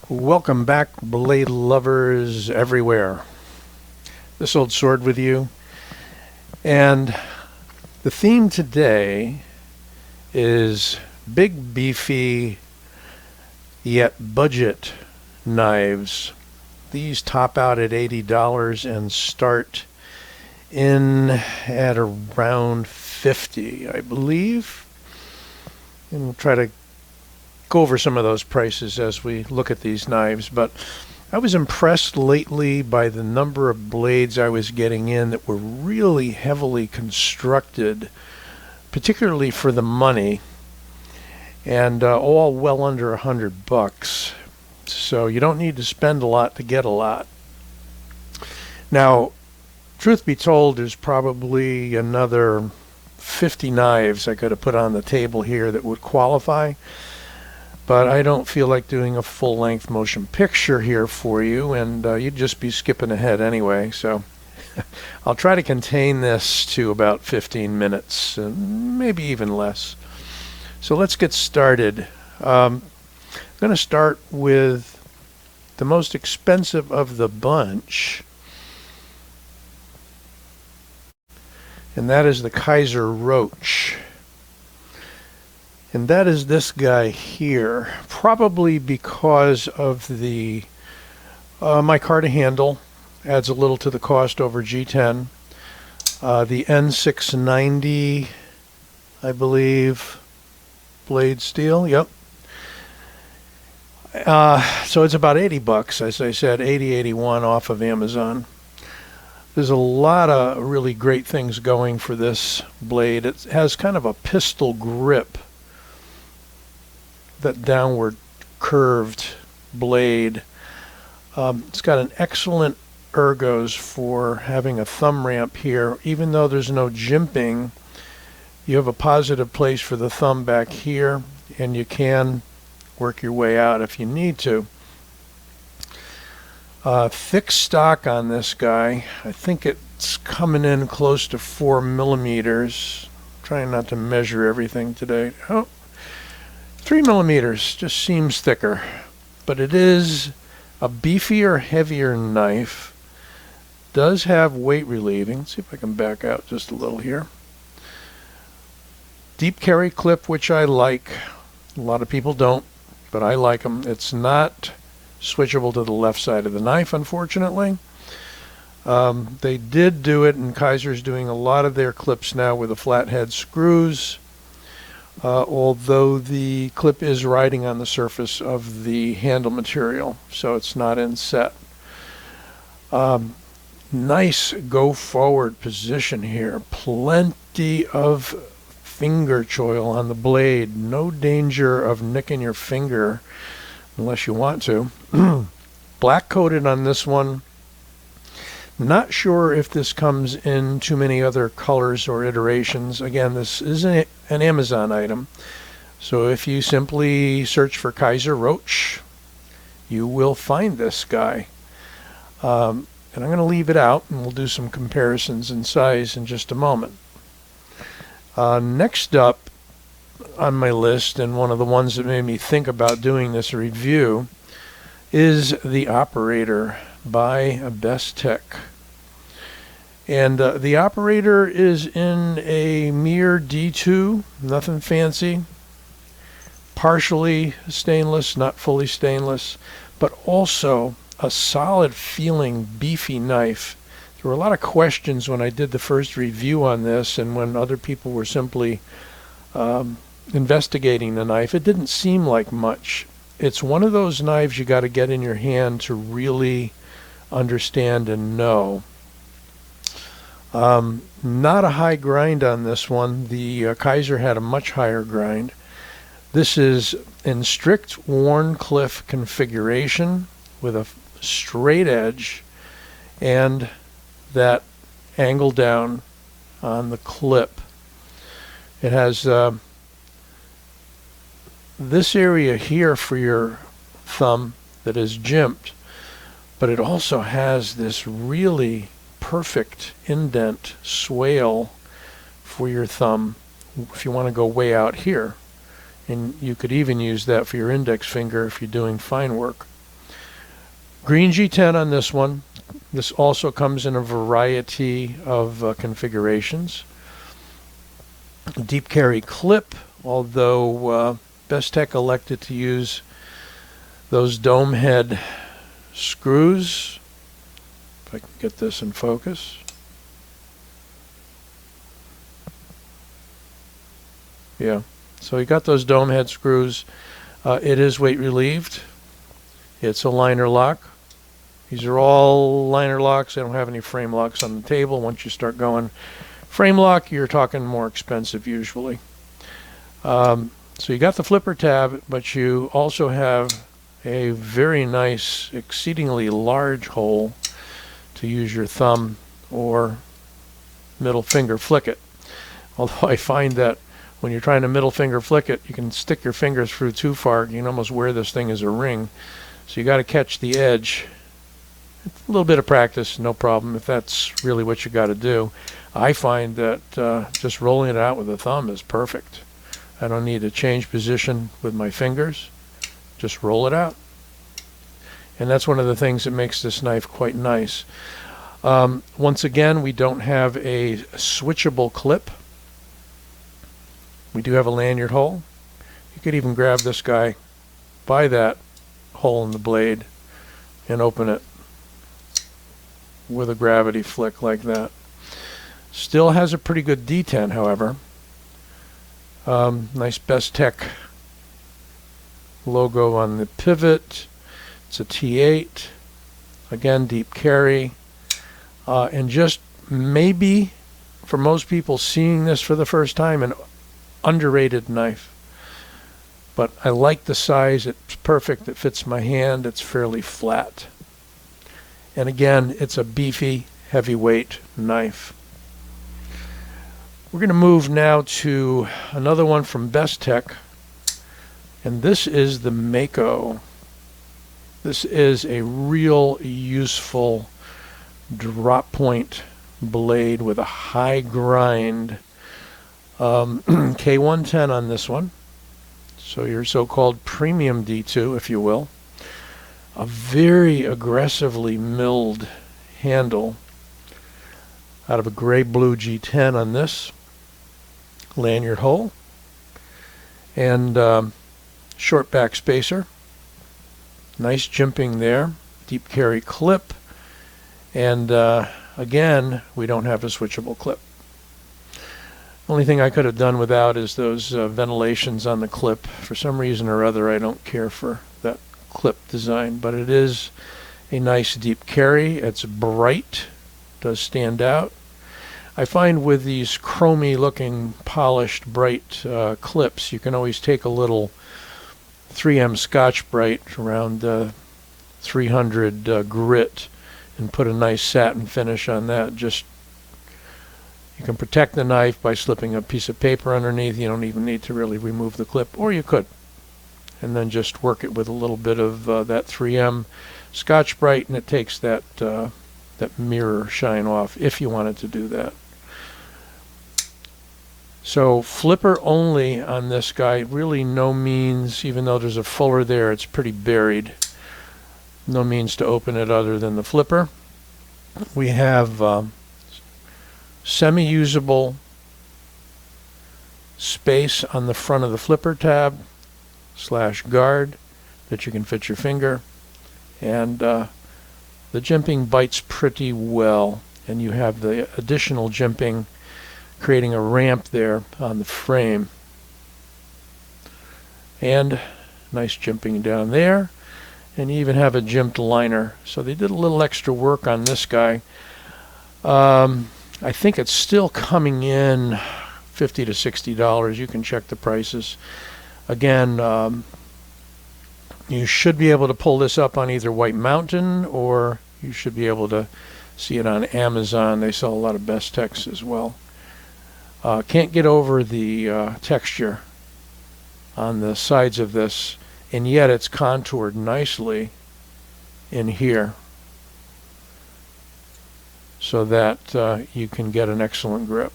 Welcome back, blade lovers everywhere. This old sword with you. And the theme today is big, beefy, yet budget knives. These top out at $80 and start in at around $50, I believe. And we'll try to go over some of those prices as we look at these knives, but I was impressed lately by the number of blades I was getting in that were really heavily constructed, particularly for the money, and all well under $100. So you don't need to spend a lot to get a lot. Now, truth be told, there's probably another 50 knives I could have put on the table here that would qualify. But I don't feel like doing a full-length motion picture here for you, and you'd just be skipping ahead anyway. So I'll try to contain this to about 15 minutes, and maybe even less. So let's get started. I'm going to start with the most expensive of the bunch, and that is the Kizer Roach. And that is this guy here, probably because of the micarta handle, adds a little to the cost over G10. The N690, I believe, blade steel, yep. So it's about $80, as I said, 81 off of Amazon. There's a lot of really great things going for this blade. It has kind of a pistol grip, that downward curved blade. It's got an excellent ergos for having a thumb ramp here. Even though there's no jimping, you have a positive place for the thumb back here, and you can work your way out if you need to. Thick stock on this guy. I think it's coming in close to 4 millimeters. Trying not to measure everything today. Oh, 3 millimeters just seems thicker, but it is a beefier, heavier knife. Does have weight relieving. Let's see if I can back out just a little here. Deep carry clip, which I like. A lot of people don't, but I like them. It's not switchable to the left side of the knife, unfortunately. They did do it, and Kizer's doing a lot of their clips now with the flathead screws. Although the clip is riding on the surface of the handle material, so it's not inset. Nice go forward position here. Plenty of finger choil on the blade. No danger of nicking your finger unless you want to. Black coated on this one. Not sure if this comes in too many other colors or iterations. Again, this is an Amazon item. So if you simply search for Kizer Roach, you will find this guy. And I'm going to leave it out, and we'll do some comparisons in size in just a moment. Next up on my list, and one of the ones that made me think about doing this review, is the Operator by Bestech. And the Operator is in a mere D2, nothing fancy, partially stainless, not fully stainless, but also a solid feeling beefy knife. There were a lot of questions when I did the first review on this, and when other people were simply investigating the knife. It didn't seem like much. It's one of those knives you got to get in your hand to really understand and know. Not a high grind on this one. The Kizer had a much higher grind. This is in strict Wharncliffe configuration with a straight edge and that angle down on the clip. It has this area here for your thumb that is jimped, but it also has this really perfect indent swale for your thumb if you want to go way out here. And you could even use that for your index finger if you're doing fine work. Green G10 on this one. This also comes in a variety of configurations. Deep carry clip, although Bestech elected to use those dome head screws. If I can get this in focus. Yeah, so you got those dome head screws. It is weight relieved. It's a liner lock. These are all liner locks. They don't have any frame locks on the table. Once you start going frame lock, you're talking more expensive usually. So you got the flipper tab, but you also have a very nice, exceedingly large hole to use your thumb or middle finger flick it. Although I find that when you're trying to middle finger flick it, you can stick your fingers through too far. You can almost wear this thing as a ring. So you got to catch the edge. A little bit of practice, no problem, if that's really what you got to do. I find that just rolling it out with the thumb is perfect. I don't need to change position with my fingers. Just roll it out. And that's one of the things that makes this knife quite nice. Once again, we don't have a switchable clip. We do have a lanyard hole. You could even grab this guy by that hole in the blade and open it with a gravity flick like that. Still has a pretty good detent, however. Nice Bestech logo on the pivot. It's a T8. Again, deep carry. And just maybe, for most people seeing this for the first time, an underrated knife. But I like the size. It's perfect. It fits my hand. It's fairly flat. And again, it's a beefy, heavyweight knife. We're going to move now to another one from Bestech. And this is the Mako. This is a real useful drop point blade with a high grind. K110 on this one. So your so-called premium D2, if you will. A very aggressively milled handle out of a gray-blue G10 on this. Lanyard hole. And short back spacer. Nice jimping there. Deep carry clip. And again, we don't have a switchable clip. Only thing I could have done without is those ventilations on the clip. For some reason or other, I don't care for that clip design, but it is a nice deep carry. It's bright, does stand out. I find with these chromy looking polished bright clips, you can always take a little 3M Scotch-Brite around 300 grit and put a nice satin finish on that. Just you can protect the knife by slipping a piece of paper underneath. You don't even need to really remove the clip, or you could. And then just work it with a little bit of that 3M Scotch-Brite, and it takes that that mirror shine off if you wanted to do that. So flipper only on this guy, really no means, even though there's a fuller there, it's pretty buried. No means to open it other than the flipper. We have semi-usable space on the front of the flipper tab / guard that you can fit your finger, and the jimping bites pretty well, and you have the additional jimping creating a ramp there on the frame, and nice jimping down there, and you even have a jimped liner. So they did a little extra work on this guy. I think it's still coming in $50 to $60. You can check the prices. Again, you should be able to pull this up on either White Mountain, or you should be able to see it on Amazon. They sell a lot of Bestechs as well. Can't get over the texture on the sides of this, and yet it's contoured nicely in here, so that you can get an excellent grip.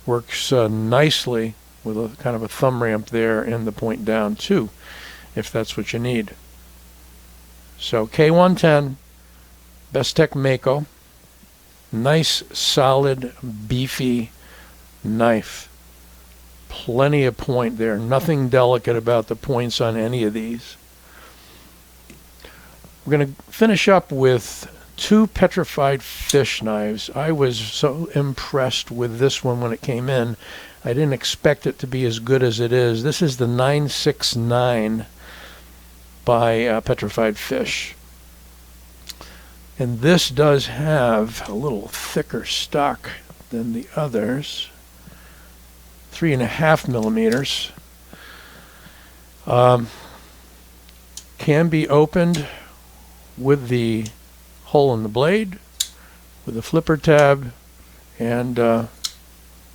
Works nicely with a kind of a thumb ramp there and the point down too, if that's what you need. So K110, Bestech Mako, nice, solid, beefy knife. Plenty of point there. Nothing delicate about the points on any of these. We're going to finish up with two Petrified Fish knives. I was so impressed with this one when it came in. I didn't expect it to be as good as it is. This is the 969 by Petrified Fish. And this does have a little thicker stock than the others. 3.5 millimeters. Can be opened with the hole in the blade, with the flipper tab, and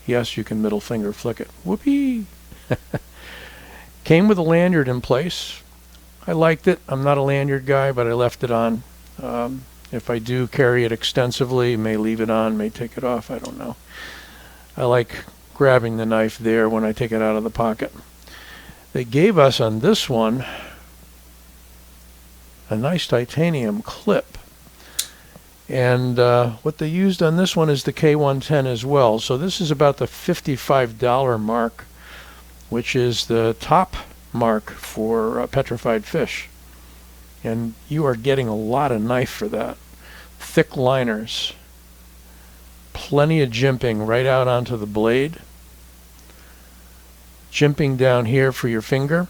yes, you can middle finger flick it. Whoopee! Came with a lanyard in place. I liked it. I'm not a lanyard guy, but I left it on. If I do carry it extensively, may leave it on, may take it off, I don't know. I like grabbing the knife there when I take it out of the pocket. They gave us on this one a nice titanium clip. And what they used on this one is the K110 as well. So this is about the $55 mark, which is the top mark for Petrified Fish. And you are getting a lot of knife for that. Thick liners. Plenty of jimping right out onto the blade. Jimping down here for your finger.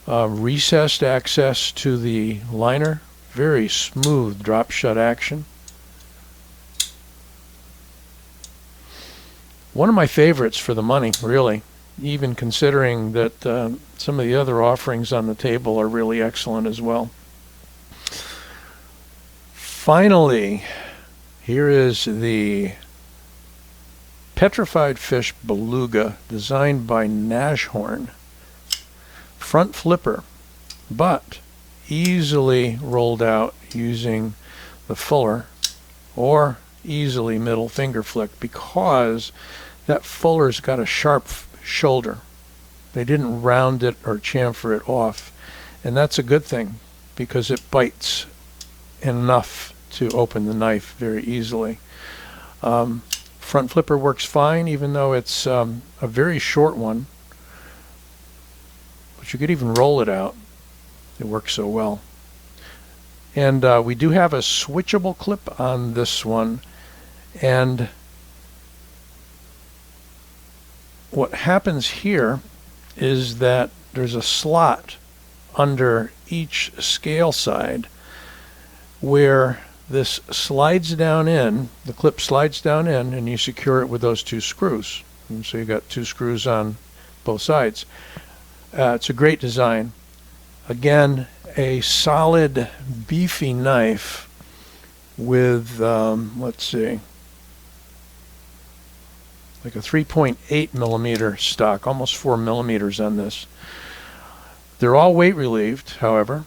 Recessed access to the liner. Very smooth drop shut action. One of my favorites for the money, really, even considering that some of the other offerings on the table are really excellent as well. Finally, here is the Petrified Fish Beluga, designed by Nashorn. Front flipper, but easily rolled out using the fuller, or easily middle finger flick, because that fuller's got a sharp shoulder. They didn't round it or chamfer it off, and that's a good thing because it bites enough to open the knife very easily. Front flipper works fine, even though it's a very short one, but you could even roll it out. It works so well. And we do have a switchable clip on this one, and what happens here is that there's a slot under each scale side where this slides down in, the clip slides down in, and you secure it with those two screws. And so you've got two screws on both sides. It's a great design. Again, a solid, beefy knife with, let's see, like a 3.8 millimeter stock, almost 4 millimeters on this. They're all weight relieved, however.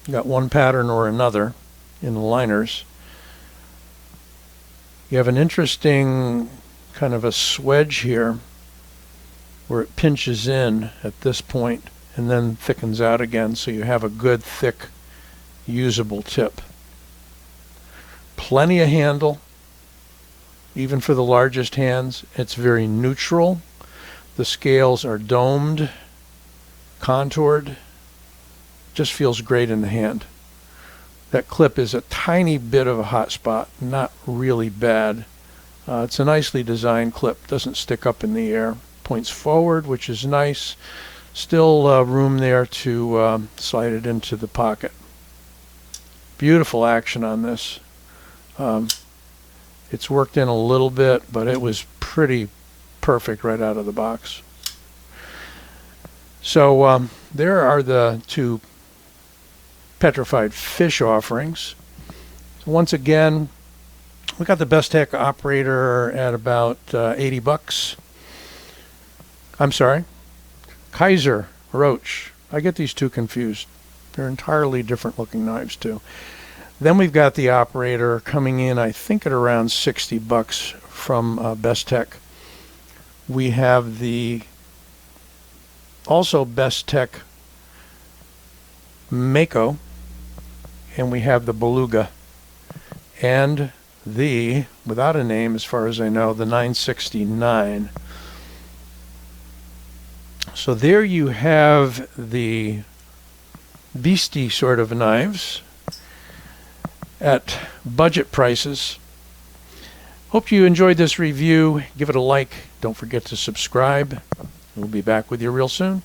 You got one pattern or another in the liners. You have an interesting kind of a swedge here where it pinches in at this point and then thickens out again, so you have a good, thick, usable tip. Plenty of handle, even for the largest hands. It's very neutral. The scales are domed, contoured. Just feels great in the hand. That clip is a tiny bit of a hot spot, not really bad. It's a nicely designed clip, doesn't stick up in the air. Points forward, which is nice. Still room there to slide it into the pocket. Beautiful action on this. It's worked in a little bit, but it was pretty perfect right out of the box. So there are the two Petrified Fish offerings. So once again, we got the Bestech Operator at about 80 bucks. I'm sorry, Kizer Roach. I get these two confused. They're entirely different looking knives too. Then we've got the Operator coming in, I think, at around 60 bucks from Bestech. We have the also Bestech Mako, and we have the Beluga, and the, without a name as far as I know, the 969. So there you have the beastie sort of knives at budget prices. Hope you enjoyed this review. Give it a like. Don't forget to subscribe. We'll be back with you real soon.